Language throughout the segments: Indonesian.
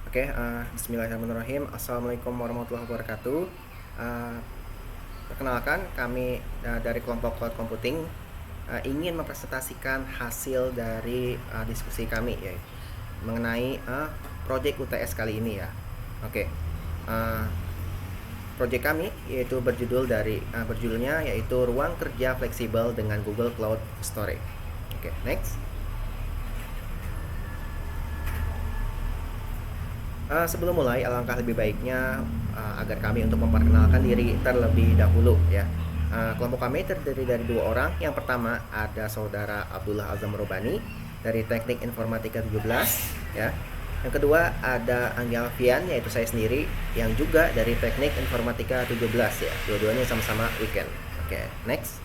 Bismillahirrahmanirrahim. Assalamualaikum warahmatullahi wabarakatuh. Uh, Perkenalkan, kami dari kelompok Cloud Computing ingin mempresentasikan hasil dari diskusi kami ya, mengenai proyek UTS kali ini ya. Uh, Proyek kami yaitu berjudulnya yaitu Ruang Kerja Fleksibel dengan Google Cloud Storage. Next. Sebelum mulai, alangkah lebih baiknya agar kami untuk memperkenalkan diri terlebih dahulu ya. Kelompok kami terdiri dari dua orang. Yang pertama ada saudara Abdullah Azam Robani dari Teknik Informatika 17 ya. Yang kedua ada Anggi Alfian, yaitu saya sendiri yang juga dari Teknik Informatika 17 ya. Dua-duanya sama-sama weekend. Next.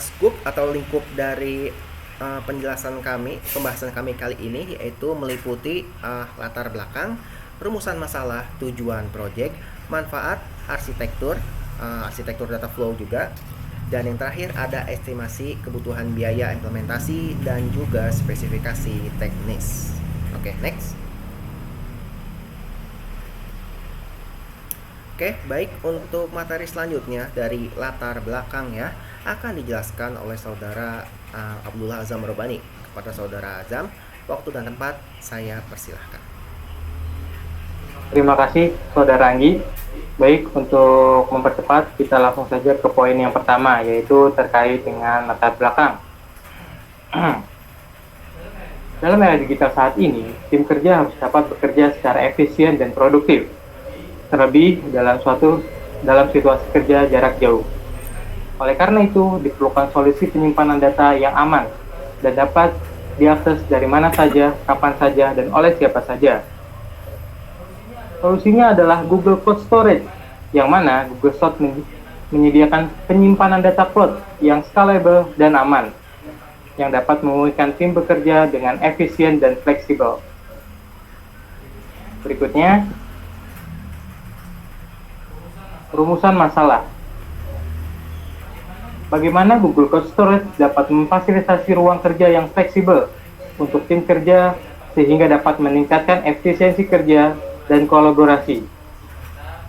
Scoop atau lingkup dari pembahasan kami kali ini yaitu meliputi latar belakang, rumusan masalah, tujuan proyek, manfaat, arsitektur data flow juga, dan yang terakhir ada estimasi kebutuhan biaya implementasi dan juga spesifikasi teknis. Next. Baik, untuk materi selanjutnya dari latar belakang ya akan dijelaskan oleh saudara Abdullah Azam Robani. Kepada saudara Azam, waktu dan tempat saya persilahkan. Terima kasih saudara Anggi. Baik, untuk mempercepat kita langsung saja ke poin yang pertama, yaitu terkait dengan latar belakang. Dalam era digital saat ini, tim kerja harus dapat bekerja secara efisien dan produktif, terlebih dalam situasi kerja jarak jauh. Oleh karena itu, diperlukan solusi penyimpanan data yang aman dan dapat diakses dari mana saja, kapan saja, dan oleh siapa saja. Solusinya adalah Google Cloud Storage, yang mana Google Cloud menyediakan penyimpanan data cloud yang scalable dan aman, yang dapat memungkinkan tim bekerja dengan efisien dan fleksibel. Berikutnya, rumusan masalah. Bagaimana Google Cloud Storage dapat memfasilitasi ruang kerja yang fleksibel untuk tim kerja sehingga dapat meningkatkan efisiensi kerja dan kolaborasi,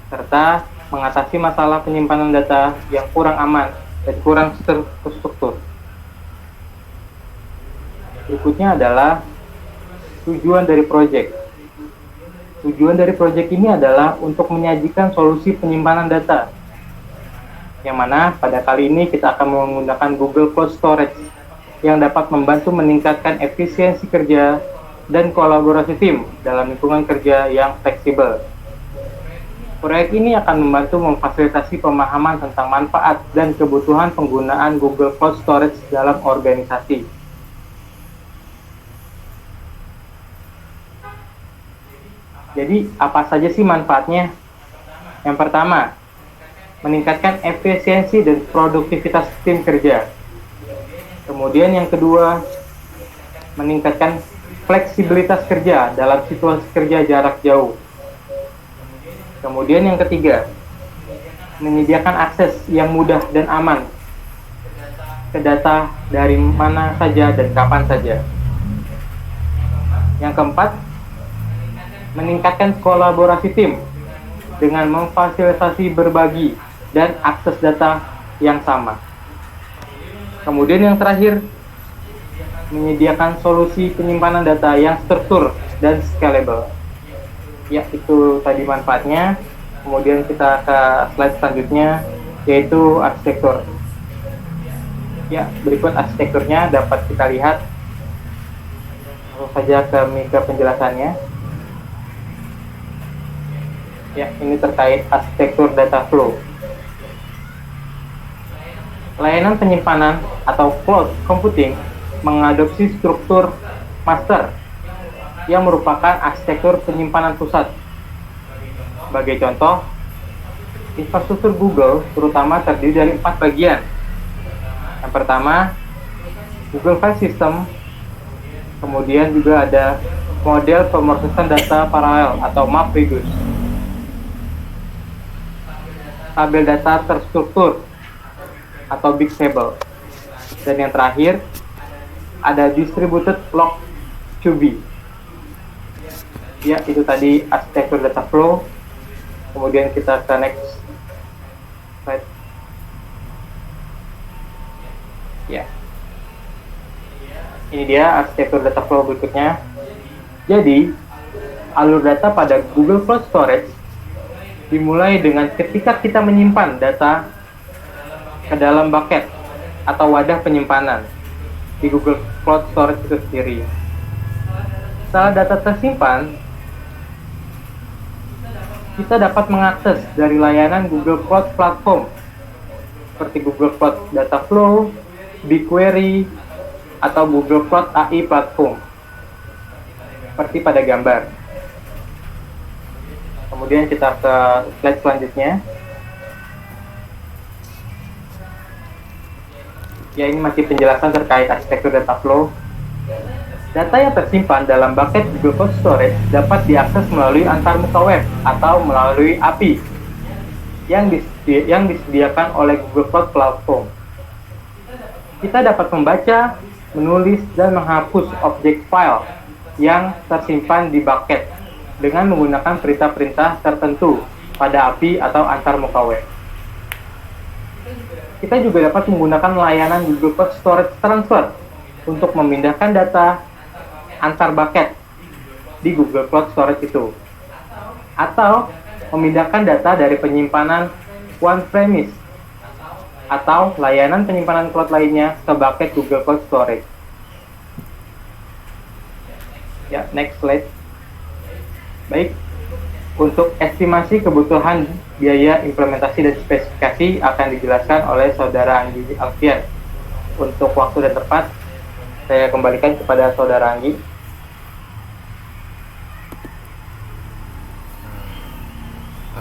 serta mengatasi masalah penyimpanan data yang kurang aman dan kurang terstruktur. Berikutnya adalah tujuan dari proyek. Tujuan dari proyek ini adalah untuk menyajikan solusi penyimpanan data, yang mana pada kali ini kita akan menggunakan Google Cloud Storage yang dapat membantu meningkatkan efisiensi kerja dan kolaborasi tim dalam lingkungan kerja yang fleksibel. Proyek ini akan membantu memfasilitasi pemahaman tentang manfaat dan kebutuhan penggunaan Google Cloud Storage dalam organisasi. Jadi, apa saja sih manfaatnya? Yang pertama, meningkatkan efisiensi dan produktivitas tim kerja. Kemudian yang kedua, meningkatkan fleksibilitas kerja dalam situasi kerja jarak jauh. Kemudian yang ketiga, menyediakan akses yang mudah dan aman ke data dari mana saja dan kapan saja. Yang keempat, meningkatkan kolaborasi tim dengan memfasilitasi berbagi dan akses data yang sama. Kemudian yang terakhir, menyediakan solusi penyimpanan data yang struktur dan scalable. Ya, itu tadi manfaatnya. Kemudian kita ke slide selanjutnya, yaitu arsitektur. Ya, berikut arsitekturnya dapat kita lihat. Langsung saja ke penjelasannya. Ya, ini terkait arsitektur data flow. Layanan penyimpanan atau cloud computing mengadopsi struktur master yang merupakan arsitektur penyimpanan pusat. Sebagai contoh, infrastruktur Google terutama terdiri dari 4 bagian. Yang pertama, Google File System. Kemudian juga ada model pemrosesan data paralel atau MapReduce, tabel data terstruktur atau Big Table, dan yang terakhir ada distributed log to be. Ya, itu tadi arsitektur data flow. Kemudian kita ke next slide. Ya, ini dia arsitektur data flow berikutnya. Jadi, alur data pada Google Cloud Storage dimulai dengan ketika kita menyimpan data ke dalam bucket atau wadah penyimpanan di Google Cloud Storage itu sendiri. Setelah data tersimpan, kita dapat mengakses dari layanan Google Cloud Platform seperti Google Cloud Data Flow, BigQuery, atau Google Cloud AI Platform seperti pada gambar. Kemudian kita ke slide selanjutnya. Ya, ini masih penjelasan terkait arsitektur data flow. Data yang tersimpan dalam bucket Google Cloud Storage dapat diakses melalui antarmuka web atau melalui API yang disediakan oleh Google Cloud Platform. Kita dapat membaca, menulis, dan menghapus objek file yang tersimpan di bucket dengan menggunakan perintah-perintah tertentu pada API atau antarmuka web. Kita juga dapat menggunakan layanan Google Cloud Storage Transfer untuk memindahkan data antar bucket di Google Cloud Storage itu, atau memindahkan data dari penyimpanan on-premise atau layanan penyimpanan cloud lainnya ke bucket Google Cloud Storage. Ya, next slide. Baik, untuk estimasi kebutuhan biaya implementasi dan spesifikasi akan dijelaskan oleh Saudara Anggi Alfian. Untuk waktu dan tempat, saya kembalikan kepada Saudara Anggi.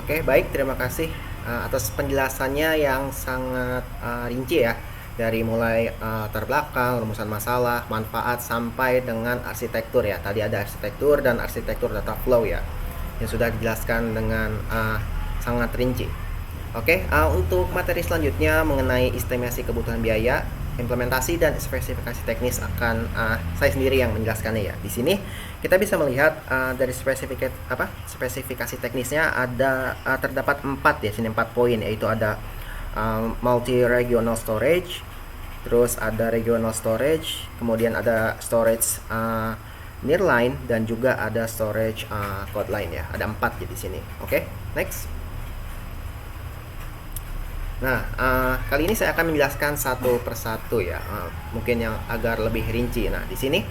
Oke, baik, terima kasih atas penjelasannya yang sangat rinci ya, dari mulai latar belakang, rumusan masalah, manfaat, sampai dengan arsitektur ya. Tadi ada arsitektur dan arsitektur data flow ya, yang sudah dijelaskan dengan sangat rinci. Oke, untuk materi selanjutnya mengenai estimasi kebutuhan biaya, implementasi dan spesifikasi teknis akan saya sendiri yang menjelaskannya ya. Di sini kita bisa melihat dari spesifikasi teknisnya ada terdapat 4 ya, sini 4 poin, yaitu ada multi-regional storage, terus ada regional storage, kemudian ada storage nearline, dan juga ada storage cloud line ya. Ada 4 ya di sini. Oke, next. Nah, kali ini saya akan menjelaskan satu persatu ya, mungkin yang agar lebih rinci. Nah, di sini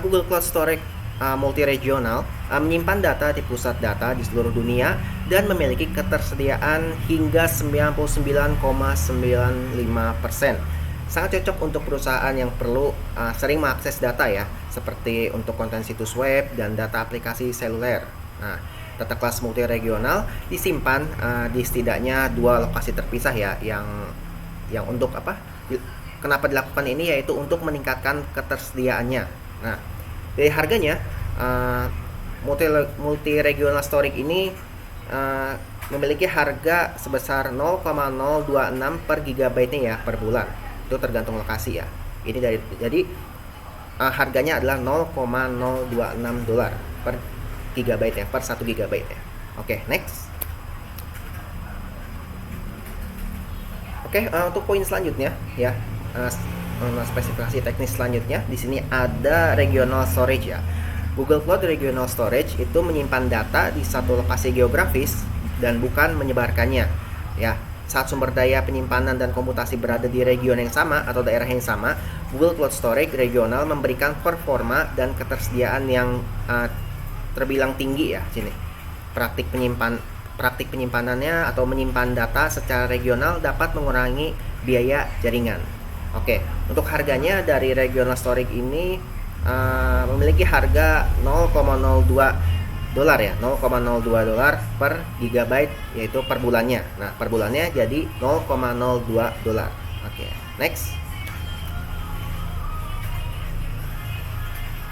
Google Cloud Storage multi-regional menyimpan data di pusat data di seluruh dunia dan memiliki ketersediaan hingga 99,95%. Sangat cocok untuk perusahaan yang perlu sering mengakses data ya, seperti untuk konten situs web dan data aplikasi seluler. Nah, data kelas multi-regional disimpan di setidaknya 2 lokasi terpisah ya, yang untuk kenapa dilakukan ini, yaitu untuk meningkatkan ketersediaannya. Nah, dari harganya, multi-regional storage ini memiliki harga sebesar 0,026 per gigabyte nya ya per bulan. Itu tergantung lokasi ya. Ini jadi harganya adalah $0,026 per gigabyte ya, per 1 gigabyte ya. Oke, next. Oke, untuk poin selanjutnya ya, spesifikasi teknis selanjutnya di sini ada regional storage ya. Google Cloud Regional Storage itu menyimpan data di satu lokasi geografis dan bukan menyebarkannya ya. Saat sumber daya penyimpanan dan komputasi berada di region yang sama atau daerah yang sama, Google Cloud Storage regional memberikan performa dan ketersediaan yang terbilang tinggi ya sini. Praktik penyimpanannya atau menyimpan data secara regional dapat mengurangi biaya jaringan. Oke, untuk harganya dari regional storage ini memiliki harga $0,02 ya, $0,02 per gigabyte, yaitu per bulannya. Nah, per bulannya jadi $0,02. Oke, next.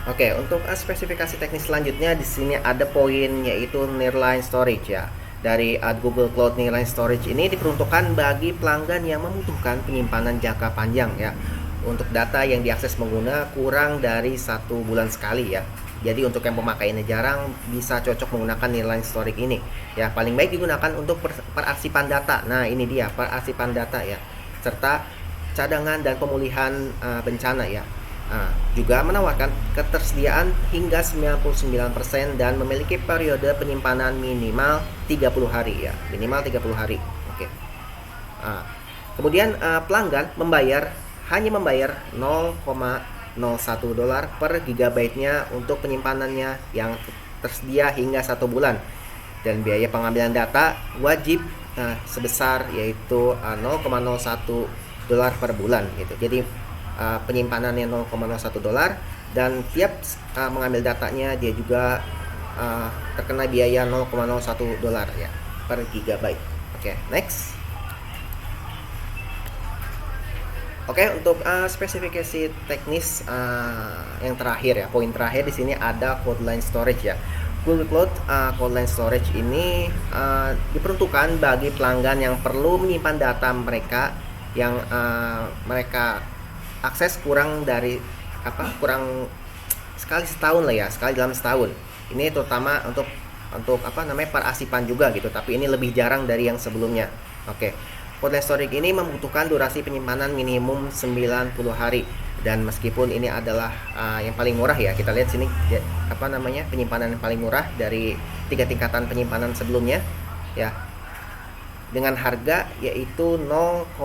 Oke, untuk spesifikasi teknis selanjutnya di sini ada poin, yaitu nearline storage ya. Dari Google Cloud Nearline Storage ini diperuntukkan bagi pelanggan yang membutuhkan penyimpanan jangka panjang ya, untuk data yang diakses pengguna kurang dari 1 bulan sekali ya. Jadi untuk yang pemakaiannya jarang bisa cocok menggunakan Nearline Storage ini. Ya, paling baik digunakan untuk perarsipan data. Nah, ini dia perarsipan data ya. Serta cadangan dan pemulihan bencana ya. Juga menawarkan ketersediaan hingga 99% dan memiliki periode penyimpanan minimal 30 hari ya. Minimal 30 hari. Oke. Kemudian pelanggan hanya membayar $0,01 per gigabyte-nya untuk penyimpanannya yang tersedia hingga 1 bulan, dan biaya pengambilan data wajib sebesar yaitu $0,01 per bulan gitu. Jadi penyimpanannya $0,01 dan tiap mengambil datanya dia juga terkena biaya $0,01 ya per gigabyte. Oke, next. Oke, untuk spesifikasi teknis yang terakhir ya, poin terakhir di sini ada Cold Line Storage ya. Google Cloud Cold Line Storage ini diperuntukkan bagi pelanggan yang perlu menyimpan data mereka yang mereka akses kurang sekali setahun lah ya, sekali dalam setahun. Ini terutama untuk perarsipan juga gitu, tapi ini lebih jarang dari yang sebelumnya. Oke. Cold Line Storage ini membutuhkan durasi penyimpanan minimum 90 hari, dan meskipun ini adalah yang paling murah ya, kita lihat sini penyimpanan yang paling murah dari 3 tingkatan penyimpanan sebelumnya ya, dengan harga yaitu 0,0007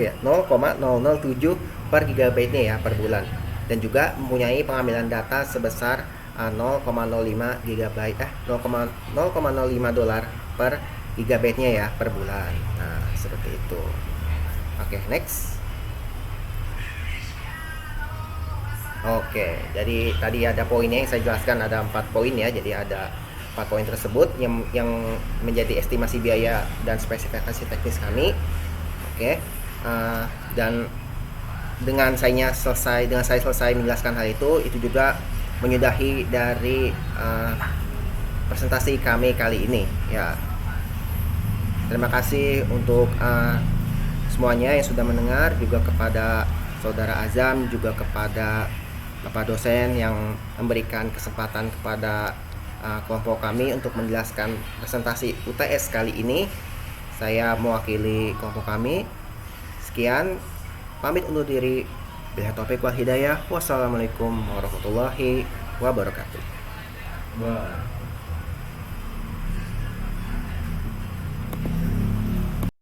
ya, 0,007 per gigabyte-nya ya per bulan, dan juga mempunyai pengambilan data sebesar 0,05 $0,05 per gigabyte-nya ya per bulan. Nah, seperti itu. Oke, next. Oke, jadi tadi ada poinnya yang saya jelaskan, ada 4 poin ya. Jadi ada 4 poin tersebut yang menjadi estimasi biaya dan spesifikasi teknis kami. Oke. Dan dengan saya selesai menjelaskan hal itu juga menyudahi dari presentasi kami kali ini ya. Terima kasih untuk semuanya yang sudah mendengar, juga kepada Saudara Azam, juga kepada Bapak dosen yang memberikan kesempatan kepada kelompok kami untuk menjelaskan presentasi UTS kali ini. Saya mewakili kelompok kami. Sekian, pamit undur diri. Billahi taufiq wal hidayah. Wassalamualaikum warahmatullahi wabarakatuh.